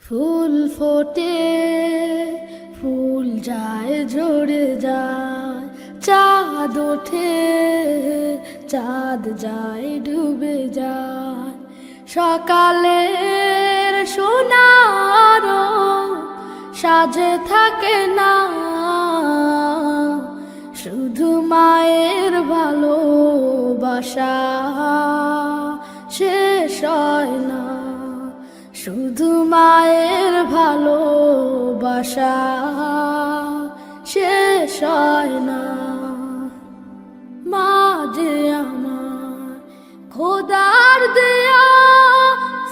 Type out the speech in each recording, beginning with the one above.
ফুল ফোটে, ফুল যায় ঝরে যায়, চাঁদ ওঠে, চাঁদ যায় ডুবে যায়। সকালের সোনার সাজে থাকে না, শুধু মায়ের ভালোবাসা শেষ হয় না, শুধু মায়ের ভালোবাসা শেষ হয় না। মা যে আমার খোদার দেয়া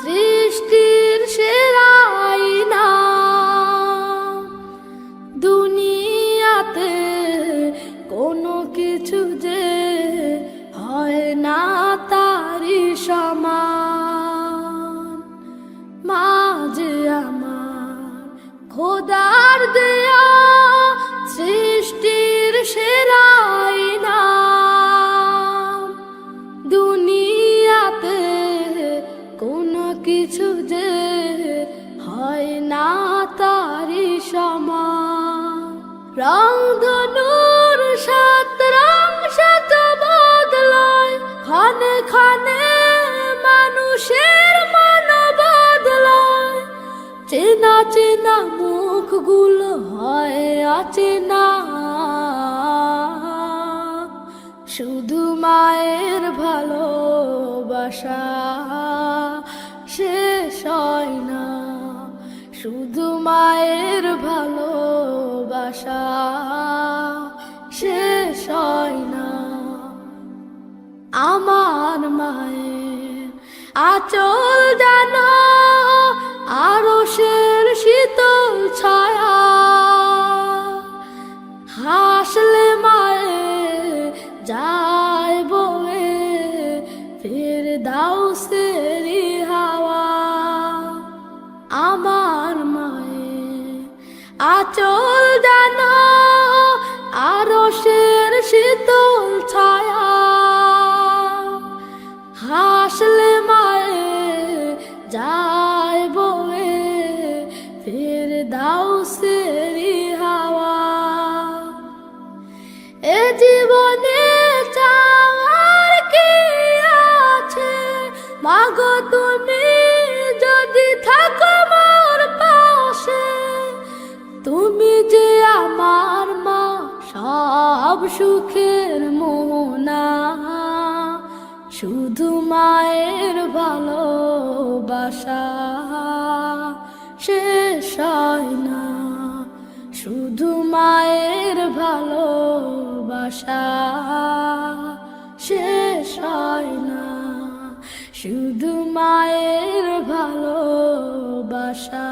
সৃষ্টির সেরা আয়না, দুনিয়াতে কোনো কিছু যে হয় না তারি সমান। মা যে আমার খোদার দেয়া সৃষ্টির সেরা আয়না, দুনিয়াতে কোনো কিছু যে হয় না তারি সমান। রং ধনুর সাত রং সাত বদলায়, ক্ষণে ক্ষণে মানুষের মন বদলায়। চেনা চেনা মুখগুলো হয় অচেনা, শুধু মায়ের ভালোবাসা শেষ হয় না, শুধু মায়ের ভালোবাসা শেষ হয় না। আমার মায়ের আঁচল জানো আরশের শীতল ছায়া, হাসলে মায়ে যায় বয়ে ফেরদাউসেরি হাওয়া। আমার মায়ের আঁচল জানো আরশের শীতল ছায়া, হাসলে মায়ে যায় বয়ে ফেরদাউসেরি হাওয়া। এ জীবনে চাওয়ার কি আছে, মাগো তুমি যদি থাকো মোর পাশে। তুমি যে আমার মা, সব সুখের মোহনা, শুধু মায়ের ভালোবাসা শেষ হয় না, শুধু মায়ের ভালোবাসা শেষ হয় না, শুধু মায়ের ভালোবাসা।